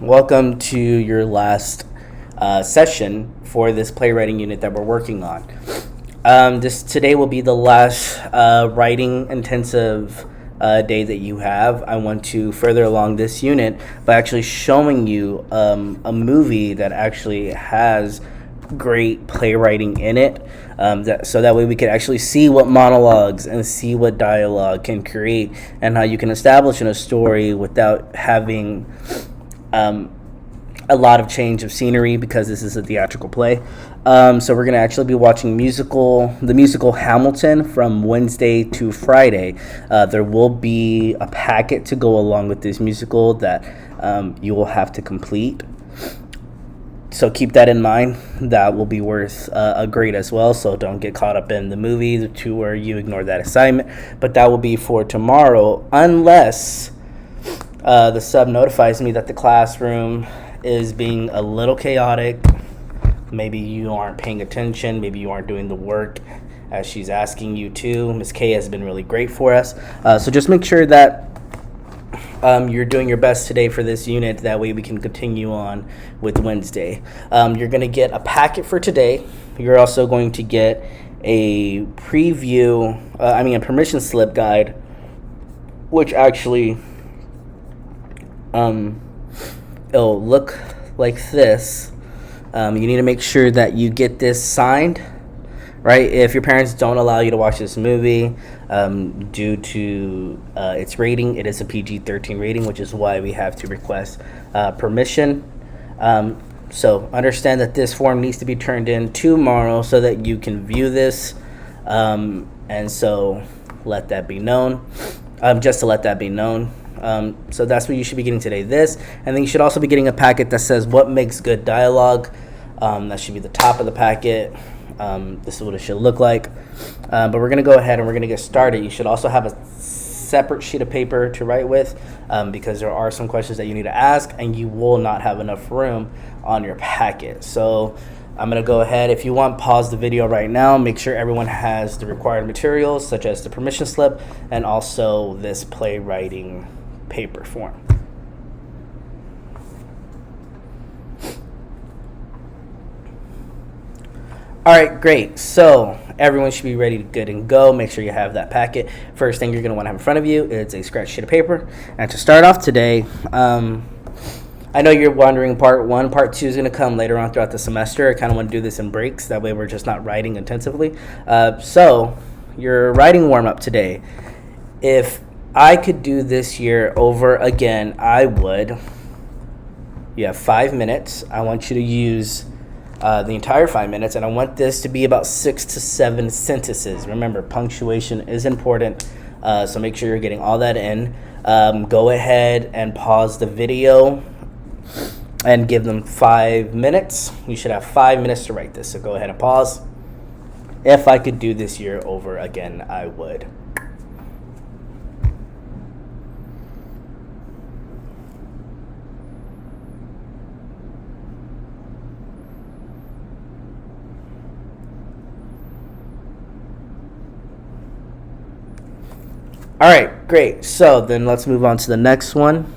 Welcome to your last session for this playwriting unit that we're working on. This today will be the last writing intensive day that you have. I want to further along this unit by actually showing you a movie that actually has great playwriting in it, so that way we can actually see what monologues and see what dialogue can create and how you can establish in a story without having a lot of change of scenery, because this is a theatrical play. So we're going to actually be watching the musical Hamilton from Wednesday to Friday. There will be a packet to go along with this musical that you will have to complete. So keep that in mind. That will be worth a grade as well. So don't get caught up in the movie to where you ignore that assignment. But that will be for tomorrow, unless the sub notifies me that the classroom is being a little chaotic. Maybe you aren't paying attention. Maybe you aren't doing the work as she's asking you to. Ms. K has been really great for us. So just make sure that you're doing your best today for this unit. That way we can continue on with Wednesday. You're going to get a packet for today. You're also going to get a a permission slip guide, which actually it'll look like this. You need to make sure that you get this signed, right? If your parents don't allow you to watch this movie due to its rating, it is a PG-13 rating, which is why we have to request permission. So understand that this form needs to be turned in tomorrow so that you can view this, and so let that be known, just to let that be known. So that's what you should be getting today, this, and then you should also be getting a packet that says what makes good dialogue. That should be the top of the packet. This is what it should look like. But we're going to go ahead and we're going to get started. You should also have a separate sheet of paper to write with, because there are some questions that you need to ask, and you will not have enough room on your packet. So I'm going to go ahead. If you want, pause the video right now. Make sure everyone has the required materials, such as the permission slip and also this playwriting paper form. All right, great. So everyone should be ready to good and go. Make sure you have that packet. First thing you're going to want to have in front of you is a scratch sheet of paper. And to start off today, I know you're wondering part one. Part two is going to come later on throughout the semester. I kind of want to do this in breaks. That way we're just not writing intensively. So your writing warm-up today. If I could do this year over again, I would. You have 5 minutes. I want you to use the entire 5 minutes, and I want this to be about 6 to 7 sentences. Remember, punctuation is important, so make sure you're getting all that in. Go ahead and pause the video and give them 5 minutes. You should have 5 minutes to write this, so go ahead and pause. If I could do this year over again, I would. All right, great. So then let's move on to the next one.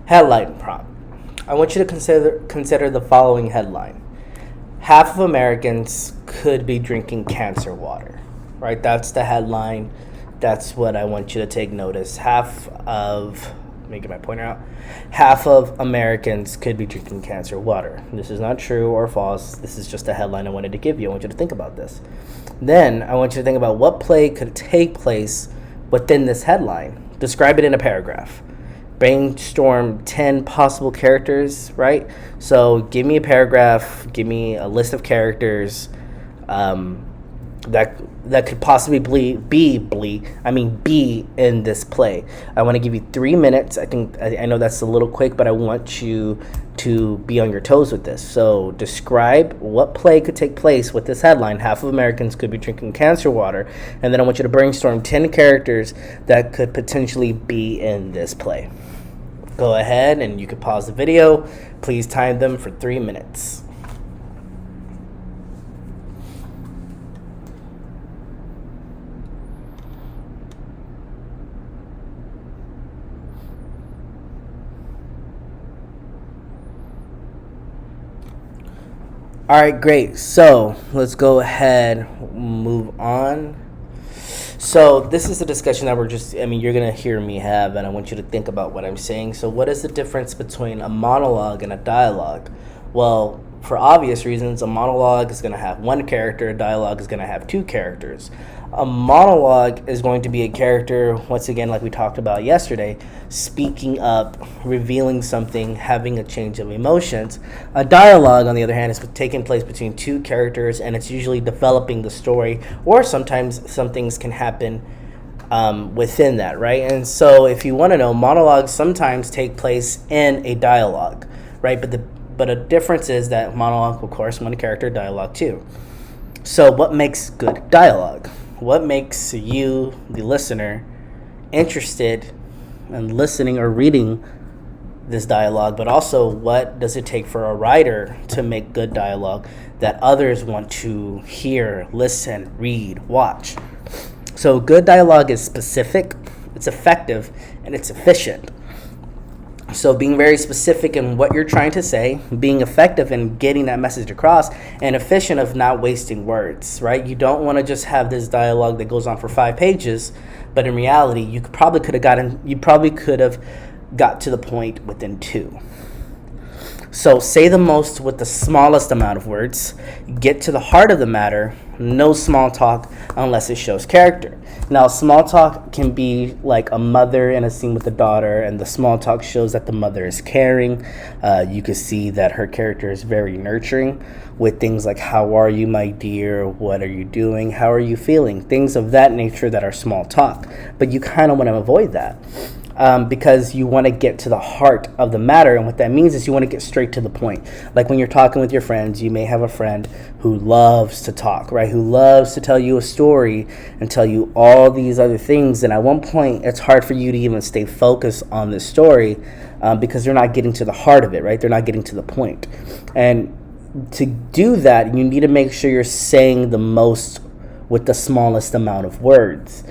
Headline prompt. I want you to consider the following headline. Half of Americans could be drinking cancer water. Right? That's the headline. That's what I want you to take notice. Let me get my pointer out. Half of Americans could be drinking cancer water. This is not true or false. This is just a headline I wanted to give you. I want you to think about this. Then I want you to think about what play could take place within this headline. Describe it in a paragraph. Brainstorm 10 possible characters, right? So give me a paragraph, give me a list of characters that could possibly be in this play. I want to give you 3 minutes. I know that's a little quick, but I want you to be on your toes with this. So describe what play could take place with this headline. Half of Americans could be drinking cancer water. And then I want you to brainstorm 10 characters that could potentially be in this play. Go ahead and you can pause the video. Please time them for 3 minutes. All right, great. So let's go ahead, move on. So this is a discussion that you're going to hear me have, and I want you to think about what I'm saying. So what is the difference between a monologue and a dialogue? Well, for obvious reasons, a monologue is going to have one character, a dialogue is going to have two characters. A monologue is going to be a character, once again, like we talked about yesterday, speaking up, revealing something, having a change of emotions. A dialogue, on the other hand, is taking place between two characters, and it's usually developing the story, or sometimes some things can happen within that, right? And so if you want to know, monologues sometimes take place in a dialogue, right? But a difference is that monologue, of course, one character, dialogue two. So what makes good dialogue? What makes you, the listener, interested in listening or reading this dialogue? But also, what does it take for a writer to make good dialogue that others want to hear, listen, read, watch? So good dialogue is specific, it's effective, and it's efficient. So being very specific in what you're trying to say, being effective in getting that message across, and efficient of not wasting words, right? You don't want to just have this dialogue that goes on for 5 pages, but in reality, you probably could have got to the point within 2. So say the most with the smallest amount of words, get to the heart of the matter, no small talk unless it shows character. Now, small talk can be like a mother in a scene with a daughter, and the small talk shows that the mother is caring. You can see that her character is very nurturing with things like, how are you, my dear? What are you doing? How are you feeling? Things of that nature that are small talk. But you kind of want to avoid that. Because you want to get to the heart of the matter. And what that means is you want to get straight to the point. Like when you're talking with your friends, you may have a friend who loves to talk, right? Who loves to tell you a story and tell you all these other things. And at one point, it's hard for you to even stay focused on this story because they're not getting to the heart of it, right? They're not getting to the point. And to do that, you need to make sure you're saying the most with the smallest amount of words.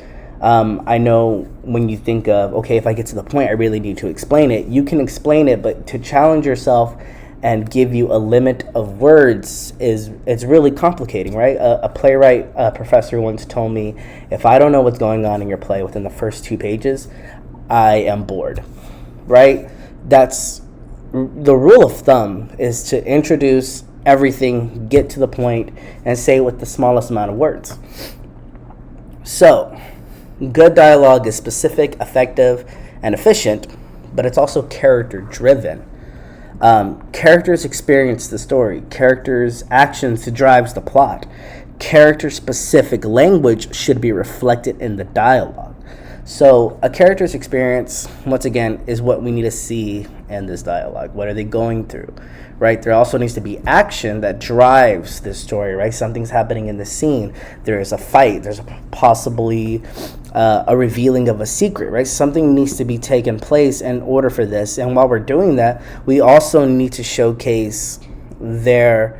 I know when you think of, okay, if I get to the point, I really need to explain it. You can explain it, but to challenge yourself and give you a limit of words it's really complicating, right? A playwright professor once told me, if I don't know what's going on in your play within the first 2 pages, I am bored, right? That's the rule of thumb, is to introduce everything, get to the point, and say it with the smallest amount of words. So good dialogue is specific, effective, and efficient, but it's also character-driven. Characters experience the story. Characters' actions drives the plot. Character-specific language should be reflected in the dialogue. So a character's experience, once again, is what we need to see in this dialogue. What are they going through, right? There also needs to be action that drives this story, right? Something's happening in the scene. There is a fight. There's possibly a revealing of a secret, right? Something needs to be taken place in order for this. And while we're doing that, we also need to showcase their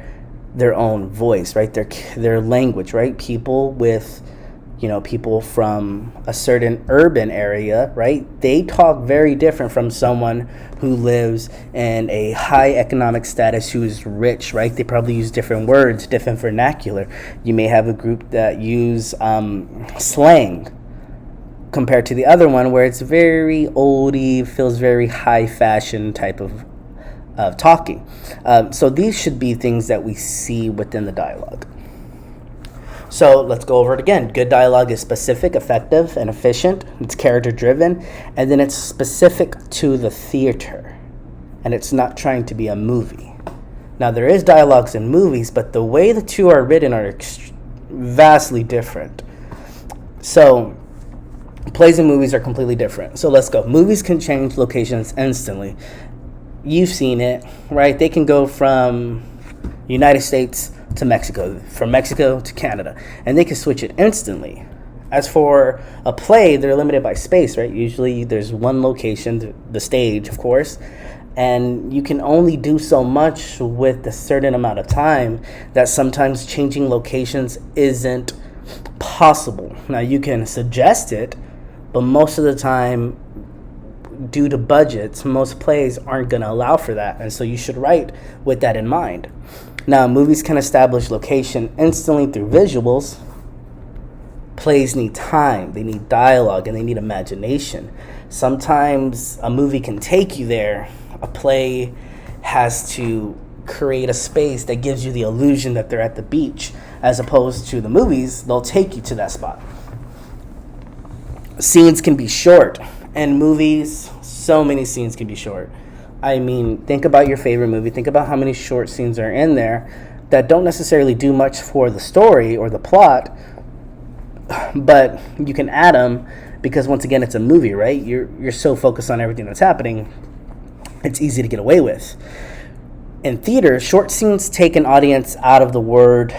own voice, right? Their language, right? People from a certain urban area, right? They talk very different from someone who lives in a high economic status, who is rich, right? They probably use different words, different vernacular. You may have a group that use slang compared to the other one where it's very oldie, feels very high fashion type of talking. So these should be things that we see within the dialogue. So let's go over it again. Good dialogue is specific, effective, and efficient. It's character-driven, and then it's specific to the theater, and it's not trying to be a movie. Now, there is dialogues in movies, but the way the two are written are vastly different. So plays and movies are completely different. So let's go. Movies can change locations instantly. You've seen it, right? They can go from United States to Mexico, from Mexico to Canada, and they can switch it instantly. As for a play, they're limited by space, right? Usually there's one location, the stage, of course, and you can only do so much with a certain amount of time that sometimes changing locations isn't possible. Now, you can suggest it, but most of the time due to budgets, most plays aren't going to allow for that. And so you should write with that in mind. Now, movies can establish location instantly through visuals. Plays need time, they need dialogue, and they need imagination. Sometimes a movie can take you there. A play has to create a space that gives you the illusion that they're at the beach, as opposed to the movies, they'll take you to that spot. Scenes can be short. In movies, so many scenes can be short. I mean, think about your favorite movie. Think about how many short scenes are in there that don't necessarily do much for the story or the plot, but you can add them because, once again, it's a movie, right? You're so focused on everything that's happening, it's easy to get away with. In theater, short scenes take an audience out of the world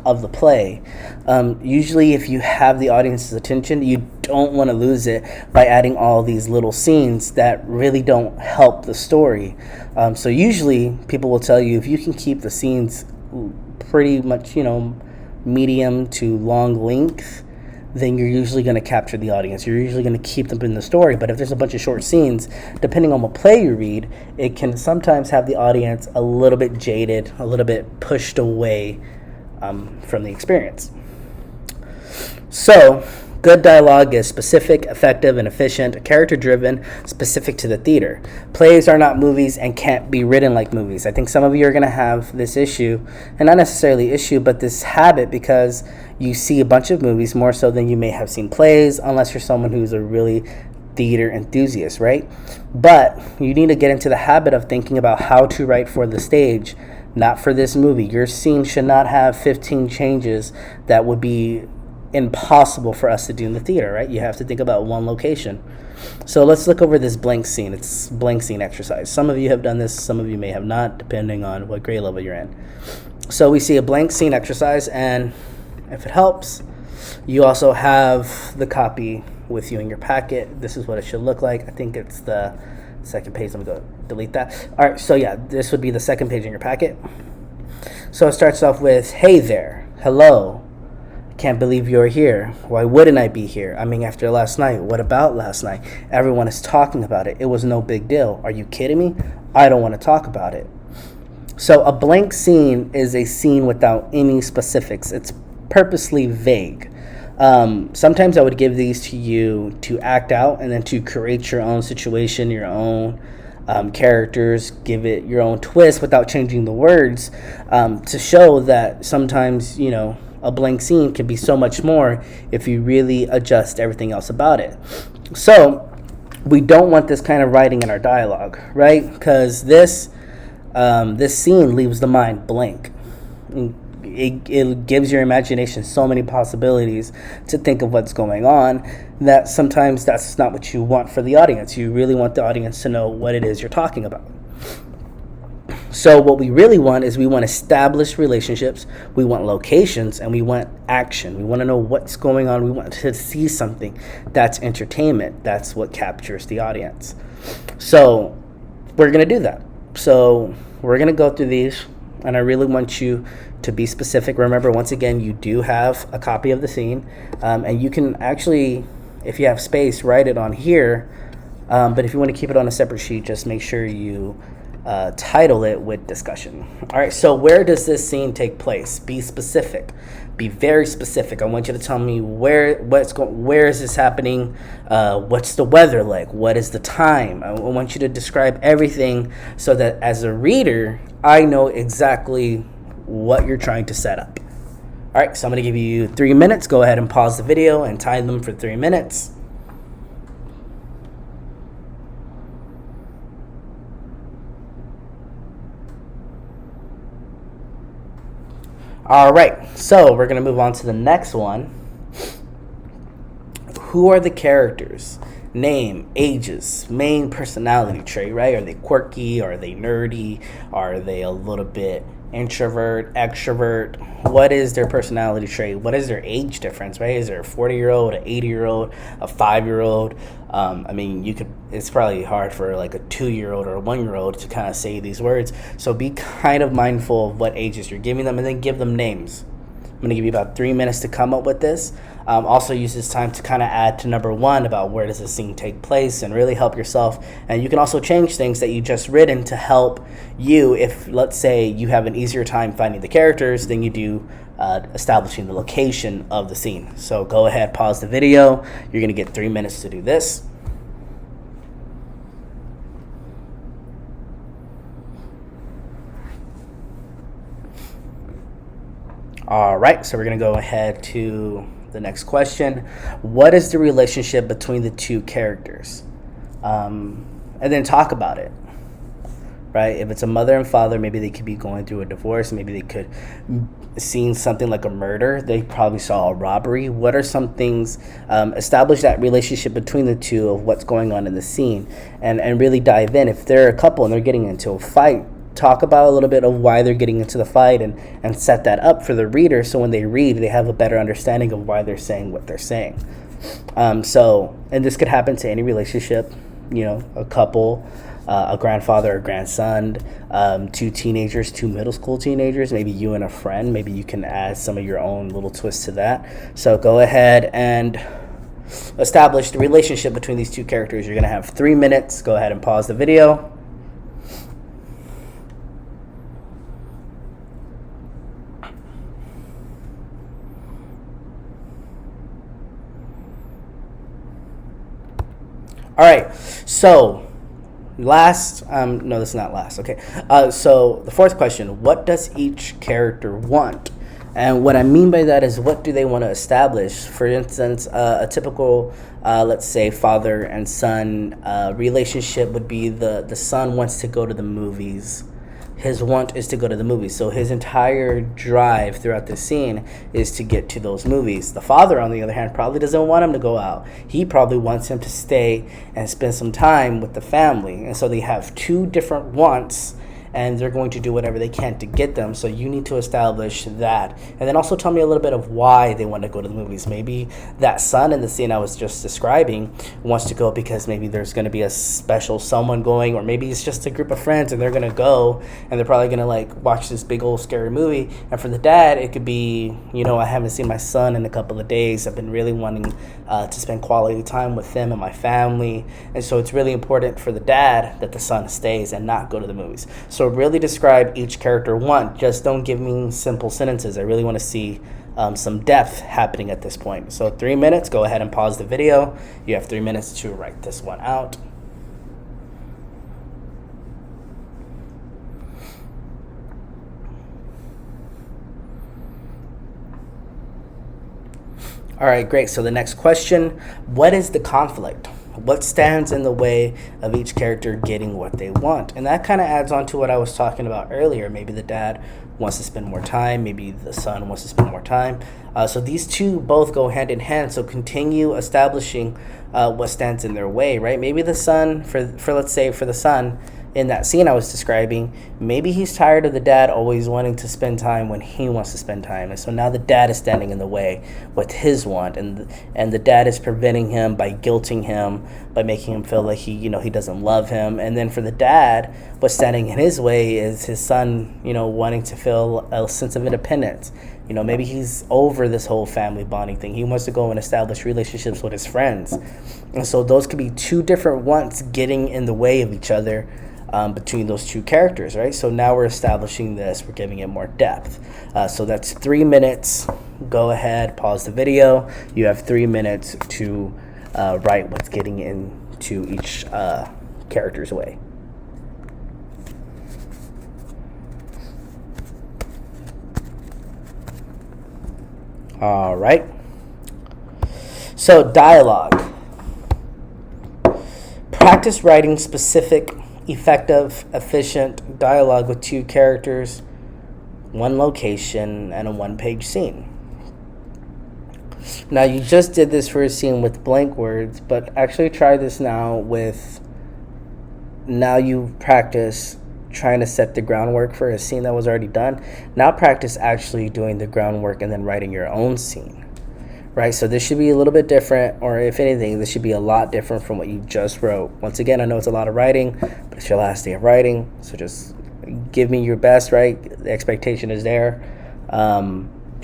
of the play. Usually, if you have the audience's attention, you don't want to lose it by adding all these little scenes that really don't help the story. So usually, people will tell you if you can keep the scenes pretty much, medium to long length, then you're usually going to capture the audience. You're usually going to keep them in the story. But if there's a bunch of short scenes, depending on what play you read, it can sometimes have the audience a little bit jaded, a little bit pushed away from the experience. So, good dialogue is specific, effective, and efficient, character-driven, specific to the theater. Plays are not movies and can't be written like movies. I think some of you are going to have this issue, and not necessarily issue, but this habit, because you see a bunch of movies more so than you may have seen plays, unless you're someone who's a really theater enthusiast, right? But you need to get into the habit of thinking about how to write for the stage, not for this movie. Your scene should not have 15 changes that would be impossible for us to do in the theater, right? You have to think about one location. So let's look over this blank scene. It's blank scene exercise. Some of you have done this, some of you may have not, depending on what grade level you're in. So we see a blank scene exercise, and if it helps, you also have the copy with you in your packet. This is what it should look like. I think it's the second page. Let me go delete that. All right, so yeah, this would be the second page in your packet. So it starts off with, "Hey there, hello. Can't believe you're here. Why wouldn't I be here? I mean, after last night, what about last night? Everyone is talking about it. It was no big deal. Are you kidding me? I don't want to talk about it." So a blank scene is a scene without any specifics. It's purposely vague. Sometimes I would give these to you to act out and then to create your own situation, your own characters, give it your own twist without changing the words, to show that sometimes, a blank scene can be so much more if you really adjust everything else about it. So we don't want this kind of writing in our dialogue, right? Because this scene leaves the mind blank. It gives your imagination so many possibilities to think of what's going on that sometimes that's not what you want for the audience. You really want the audience to know what it is you're talking about. So what we really want is we want established relationships, we want locations, and we want action. We want to know what's going on. We want to see something. That's entertainment. That's what captures the audience. So we're going to do that. So we're going to go through these, and I really want you to be specific. Remember, once again, you do have a copy of the scene, and you can actually, if you have space, write it on here. But if you want to keep it on a separate sheet, just make sure you title it with discussion. All right, so where does this scene take place? Be specific. Be very specific. I want you to tell me where is this happening? What's the weather like? What is the time? I want you to describe everything so that as a reader, I know exactly what you're trying to set up. All right, so I'm going to give you 3 minutes. Go ahead and pause the video and time them for 3 minutes. All right, so we're going to move on to the next one. Who are the characters? Name, ages, main personality trait, right? Are they quirky? Are they nerdy? Are they a little bit introvert, extrovert? What is their personality trait? What is their age difference, right? Is there a 40-year-old, an 80-year-old, a 5-year-old? It's probably hard for like a 2-year-old or a 1-year-old to kind of say these words. So be kind of mindful of what ages you're giving them, and then give them names. I'm going to give you about 3 minutes to come up with this. Also use this time to kind of add to number one about where does the scene take place and really help yourself. And you can also change things that you just written to help you if, let's say, you have an easier time finding the characters than you do establishing the location of the scene. So go ahead, pause the video. You're going to get 3 minutes to do this. All right, so we're going to go ahead to the next question. What is the relationship between the two characters? And then talk about it, right? If it's a mother and father, maybe they could be going through a divorce. Maybe they could seen something like a murder. They probably saw a robbery. What are some things? Establish that relationship between the two of what's going on in the scene, and really dive in. If they're a couple and they're getting into a fight, talk about a little bit of why they're getting into the fight, and set that up for the reader, so when they read, they have a better understanding of why they're saying what they're saying. And this could happen to any relationship, a couple, a grandfather or grandson, two teenagers, two middle school teenagers, maybe you and a friend. Maybe you can add some of your own little twists to that. So go ahead and establish the relationship between these two characters. You're going to have 3 minutes. Go ahead and pause the video. All right, so last, no, this is not last. Okay, so the fourth question, what does each character want? And what I mean by that is, what do they want to establish? For instance, a typical, let's say, father and son relationship would be the son wants to go to the movies. His want is to go to the movies. So his entire drive throughout the scene is to get to those movies. The father, on the other hand, probably doesn't want him to go out. He probably wants him to stay and spend some time with the family. And so they have two different wants, and they're going to do whatever they can to get them. So you need to establish that. And then also tell me a little bit of why they want to go to the movies. Maybe that son in the scene I was just describing wants to go because maybe there's going to be a special someone going, or maybe it's just a group of friends and they're going to go and they're probably going to watch this big old scary movie. And for the dad, it could be, I haven't seen my son in a couple of days. I've been really wanting to spend quality time with them and my family. And so it's really important for the dad that the son stays and not go to the movies. So really describe each character want. Just don't give me simple sentences. I really want to see some depth happening at this point. So 3 minutes. Go ahead and pause the video. You have 3 minutes to write this one out. All right, great. So the next question, what is the conflict? What stands in the way of each character getting what they want? And that kind of adds on to what I was talking about earlier. Maybe the dad wants to spend more time. Maybe the son wants to spend more time. So these two both go hand in hand. So continue establishing what stands in their way, right? Maybe the son, for let's say for the son, in that scene I was describing, maybe he's tired of the dad always wanting to spend time when he wants to spend time. And so now the dad is standing in the way with his want, and the dad is preventing him by guilting him, by making him feel like he doesn't love him. And then for the dad, what's standing in his way is his son, wanting to feel a sense of independence. Maybe he's over this whole family bonding thing. He wants to go and establish relationships with his friends. And so those could be two different wants getting in the way of each other. Between those two characters, right? So now we're establishing this, we're giving it more depth. So that's 3 minutes. Go ahead, pause the video. You have 3 minutes to write what's getting into each character's way. All right. So dialogue. Practice writing specific, effective, efficient dialogue with two characters, one location, and a one-page scene. Now, you just did this for a scene with blank words, but actually try this now now you've practiced trying to set the groundwork for a scene that was already done. Now practice actually doing the groundwork and then writing your own scene. Right, so this should be a little bit different, or if anything, this should be a lot different from what you just wrote. Once again, I know it's a lot of writing, but it's your last day of writing, so just give me your best, right? The expectation is there.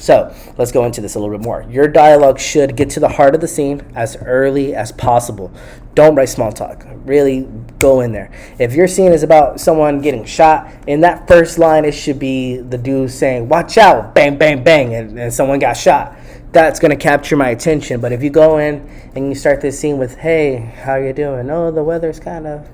So let's go into this a little bit more. Your dialogue should get to the heart of the scene as early as possible. Don't write small talk. Really go in there. If your scene is about someone getting shot, in that first line, it should be the dude saying, "Watch out, bang, bang, bang," and someone got shot. That's going to capture my attention. But if you go in and you start this scene with, "Hey, how you doing? Oh, the weather's kind of,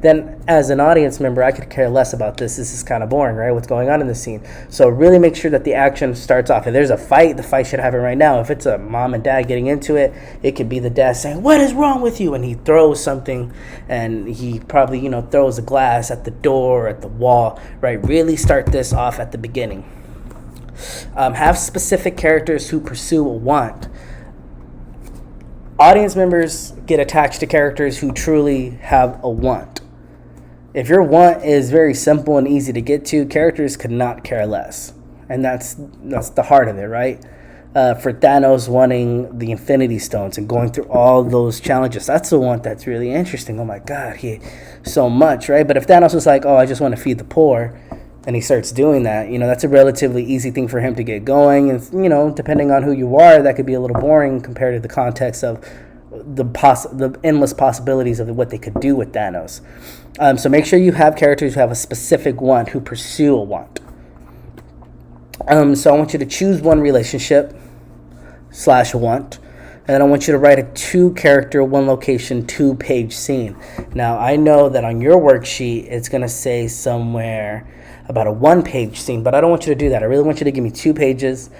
then as an audience member, I could care less about this. This is kind of boring, right? What's going on in the scene? So really make sure that the action starts off. If there's a fight, the fight should happen right now. If it's a mom and dad getting into it, it could be the dad saying, "What is wrong with you?" And he throws something, and he probably, throws a glass at the door, at the wall, right? Really start this off at the beginning. Have specific characters who pursue a want. Audience members get attached to characters who truly have a want. If your want is very simple and easy to get to, characters could not care less. And that's the heart of it, right? For Thanos wanting the Infinity Stones and going through all those challenges, that's the one that's really interesting. Oh my God, he so much, right? But if Thanos was like, "Oh, I just want to feed the poor," and he starts doing that, that's a relatively easy thing for him to get going. And, depending on who you are, that could be a little boring compared to the context of the endless possibilities of what they could do with Thanos. So make sure you have characters who have a specific want, who pursue a want. So I want you to choose one relationship / want. And then I want you to write a 2-character, 1-location, 2-page scene. Now, I know that on your worksheet, it's going to say somewhere about a 1-page scene, but I don't want you to do that. I really want you to give me 2 pages,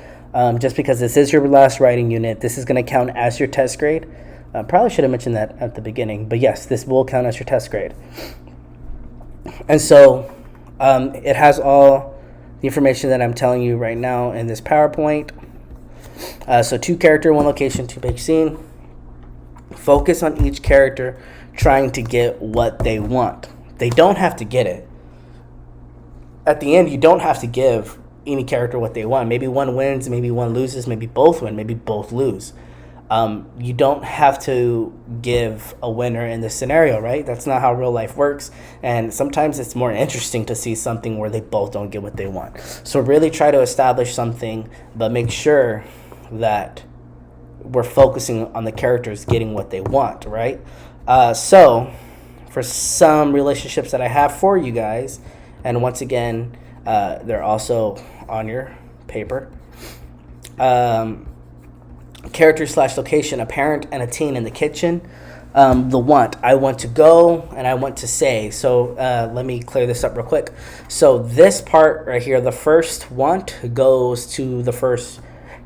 just because this is your last writing unit. This is going to count as your test grade. Probably should have mentioned that at the beginning, but yes, this will count as your test grade. And so it has all the information that I'm telling you right now in this PowerPoint. So 2-character, 1-location, 2-page scene. Focus on each character trying to get what they want. They don't have to get it. At the end, you don't have to give any character what they want. Maybe one wins, maybe one loses, maybe both win, maybe both lose. You don't have to give a winner in this scenario, right? That's not how real life works. And sometimes it's more interesting to see something where they both don't get what they want. So really try to establish something, but make sure that we're focusing on the characters getting what they want, right? So for some relationships that I have for you guys, and once again, they're also on your paper. Character / location, a parent and a teen in the kitchen. The want, I want to go and I want to say. So let me clear this up real quick. So this part right here, the first want goes to the first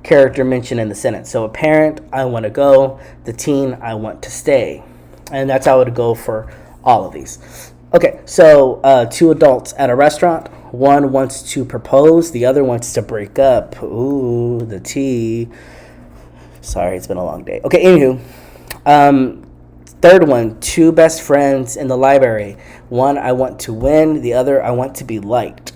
character mentioned in the sentence. So a parent, I want to go. The teen, I want to stay. And that's how it would go for all of these. Okay, so 2 adults at a restaurant. One wants to propose. The other wants to break up. Ooh, the tea. Sorry, it's been a long day. Okay, anywho. Third one, 2 best friends in the library. One, I want to win. The other, I want to be liked.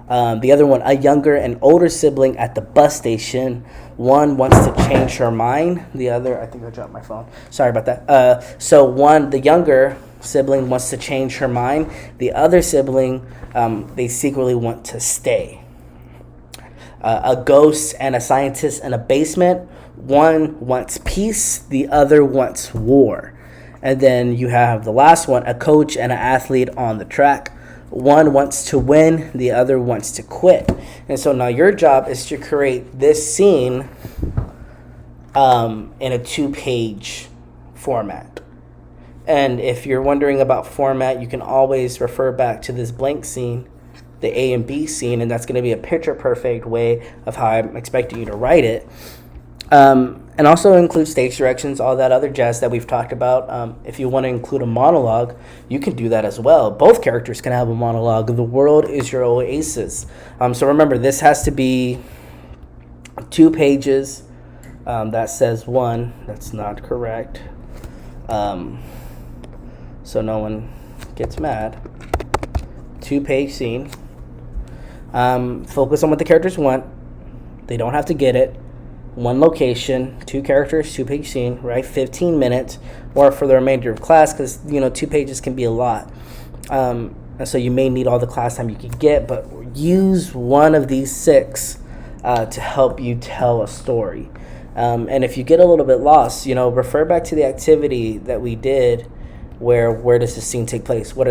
The other one, a younger and older sibling at the bus station. One wants to change her mind. The other, I think I dropped my phone. Sorry about that. So one, the younger sibling wants to change her mind. The other sibling, they secretly want to stay. A ghost and a scientist in a basement. One wants peace. The other wants war. And then you have the last one, a coach and an athlete on the track. One wants to win, the other wants to quit. And so now your job is to create this scene in a 2-page format. And if you're wondering about format, you can always refer back to this blank scene, the A and B scene, and that's going to be a picture-perfect way of how I'm expecting you to write it. And also include stage directions, all that other jazz that we've talked about. If you want to include a monologue, you can do that as well. Both characters can have a monologue. The world is your oasis. So remember, this has to be 2 pages. That says 1. That's not correct. So no one gets mad. 2-page scene. Focus on what the characters want. They don't have to get it. 1 location, 2 characters, 2-page scene, right? 15 minutes, or for the remainder of class, because 2 pages can be a lot. And so you may need all the class time you could get, but use one of these 6 to help you tell a story. And if you get a little bit lost, refer back to the activity that we did. Where does the scene take place? Who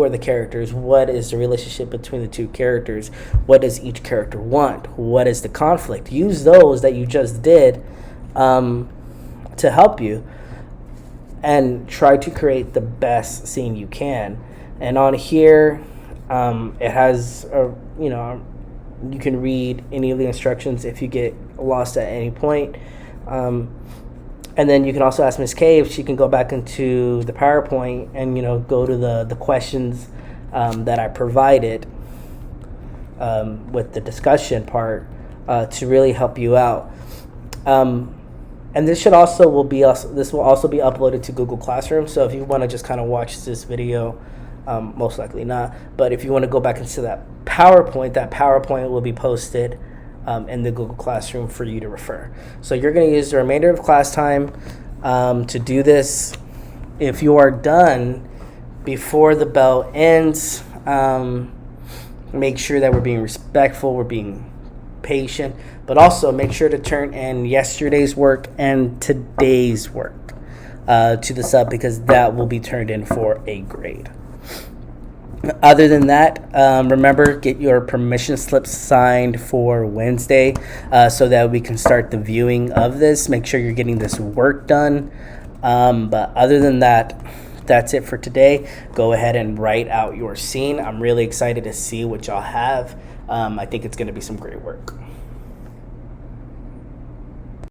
are the characters? What is the relationship between the 2 characters? What does each character want? What is the conflict? Use those that you just did to help you, and try to create the best scene you can. And on here, it has you can read any of the instructions if you get lost at any point. And then you can also ask Miss K if she can go back into the PowerPoint and go to the questions that I provided with the discussion part to really help you out. And this will also be uploaded to Google Classroom. So if you want to just kind of watch this video, most likely not. But if you want to go back into that PowerPoint will be posted in the Google Classroom for you to refer. So you're going to use the remainder of class time to do this. If you are done before the bell ends, make sure that we're being respectful, we're being patient, but also make sure to turn in yesterday's work and today's work to the sub, because that will be turned in for a grade. Other than that, remember, get your permission slips signed for Wednesday so that we can start the viewing of this. Make sure you're getting this work done. But other than that, that's it for today. Go ahead and write out your scene. I'm really excited to see what y'all have. I think it's going to be some great work.